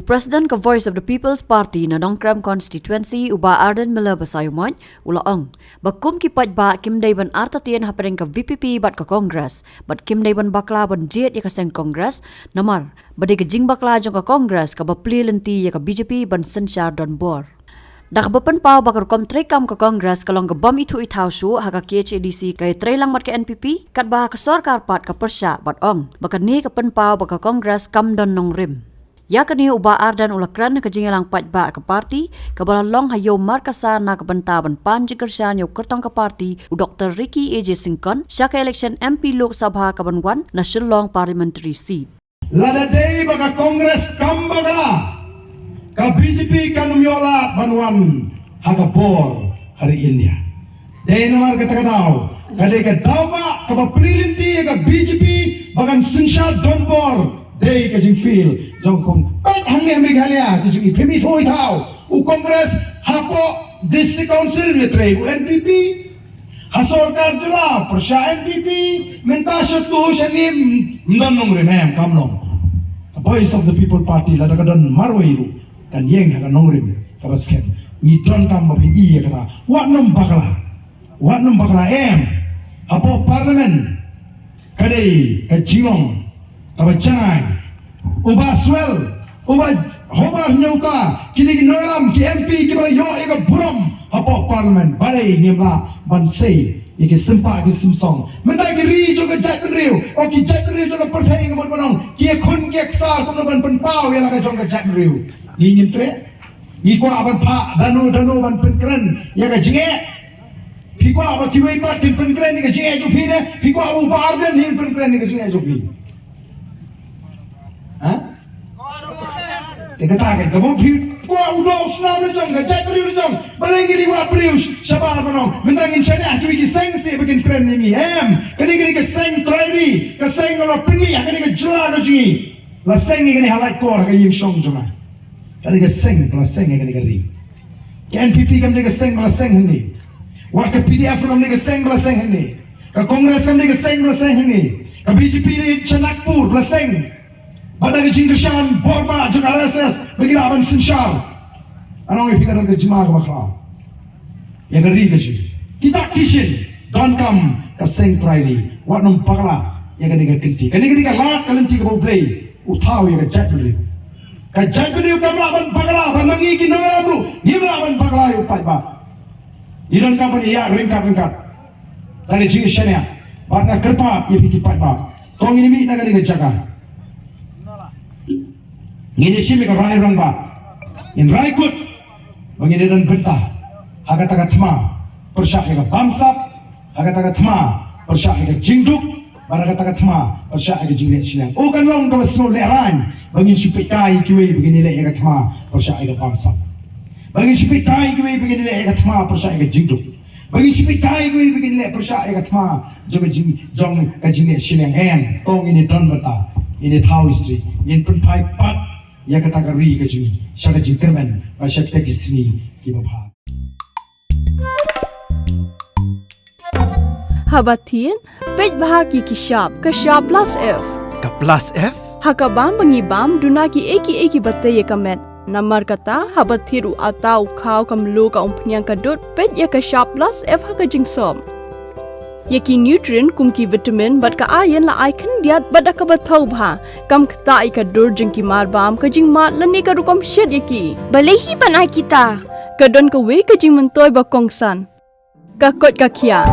President ka Voice of the People's Party na Nongkram constituency uba Ardent Miller basayuman ulaong. Bakum kipat ba kimday ban artatien hapereng ka VPP bat ka Congress, bat kimday ban bakla ban jet ya ka seng Congress, Namar, bade ka Jingbakla jong ka Congress ka bapli lenti ya ka BJP ban Synshar Donbor. Dakbapan pau bakar komtrekam ka Congress kalong ka bam itu itaw su haka KHADC kay trailang mat ka NPP kat bah ka sarkar pat ka persya bat ong baka ni ka penpau baka Congress kam don nong rim. Ya kani uba Ardent ulakran ka jingalang pat ba ka party ka balalong hayo markasa na ka bantaban panjikersan yo kertong ka party u Dr. Ricky AJ Singkon siya ka election MP Lok Sabha ka banwan na Shillong parliamentary seat. Lada day baka Congress kam bagala ka BJP kanumyola banwan hagapor hari India. Day namar katakadaw kadai ka dawa ka baprilinti ka BJP bagan Synshar Donbor day ka jing feel jong kong pet hangnya Meghalaya ka jing ipimi thoi thao u Congress hapo district council yetre u NPP hasorkar jula persya NPP minta syatu shanim ndonong remem kamnong Voice of the People Party lada kadon marwairu dan yeng haka nongrim kabasken ni don kam babi iya kata wat nom bakla em hapo parlimen kadai ka Shillong kaba jangai uba swell uba hobar nyauka kini noram ki MP ki ba yo eka buram hapo parlimen balai nyemla bansei iki sempa ki simsong mentai ki ri jo ka jakriu o ki jakriu jo ka perthai ngamon bonong ki khun ki aksar kun ban penpau ya la ka jong ka jakriu ni nyintre ni ko aban pha danu ban penkren ya ka jinge pi ko aba ki wei pat penkren ni ka jinge jo phi ne pi ko abu bar den ni penkren ni ka jinge jo phi ha Teka ka mo phi ko udo sna le jong ka jakriu le jong balengi li wa prius shabar bonong mentangin shana ki ki seng se begin kren ni hem kani ka seng trairi ka seng lo pinmi kani ka jla no jingi la seng ni halai ko ka yin shong joma kani ka seng plus seng kani ka ri NPP kam ni ka seng plus seng ni wat ka PDF kam ni ka seng plus seng ni ka Congress kam ni ka seng plus seng ni ka BJP ni Chanakpur plus seng pada ka Jingishan Borma jong RSS bagi aban Synshar anong ipikaran ka jima ka bakla yang ri ka ji kita kishin don kam ka seng Friday wat nom pakla yang kani ka kinti kani ka lat ka lenti ka play uthaw ya ka jatli Kajabini kamlaban bagala bangi kinara bro nimlaban bagala yu pai ba idan company ya ringkat tadi jingi shania barna kerpa ye piki pai ba tong ini mi nagari ke jaga ngini simi ka rai rang ba in rai kut bangi dan benta haga taga thma persya ka bamsap haga taga thma persya ka jingduk barang kata thma persya ka jinglet silang o kan long ka basno le ran bangin sipikai kiwe begini le ka thma persya ka bamsap bangin sipikai kiwe begini le ka thma persya ka jingduk bangin sipikai kiwe begini le persya ka thma jong ka jinglet silang hen tong ini don bata ini thau istri yin pun pai pat ya kata ka ri ka jing sya ka jingkermen persya ka kisni ki bapha Habatin, pej bahagi kishap, kashap plus F. Ka plus F? Hakabam bangibam duna ki eki bate ye kamet. Namar kata habathiru atau kau kamlu ka umpnyang kadut pej ye kashap plus F haka jingsom. Yeki nutrient kum ki vitamin bat ka iron la icon diat bat ka bathau bha kam khta ka dur jing ki marbam ka jing mat lani ka rukom shed yeki. Balehi banai kita. Kadon ka we ka jing mentoy ba kongsan. Ka kot ka kia.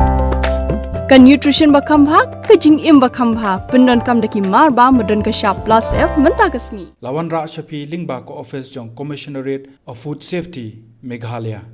Ka nutrition bakam bhag ka jing im bakam bha pendon kam daki mar ba modon ka sharp plus F menta kasni Lawan Ra Shafi Lingba ko office jong commissionerate of food safety Meghalaya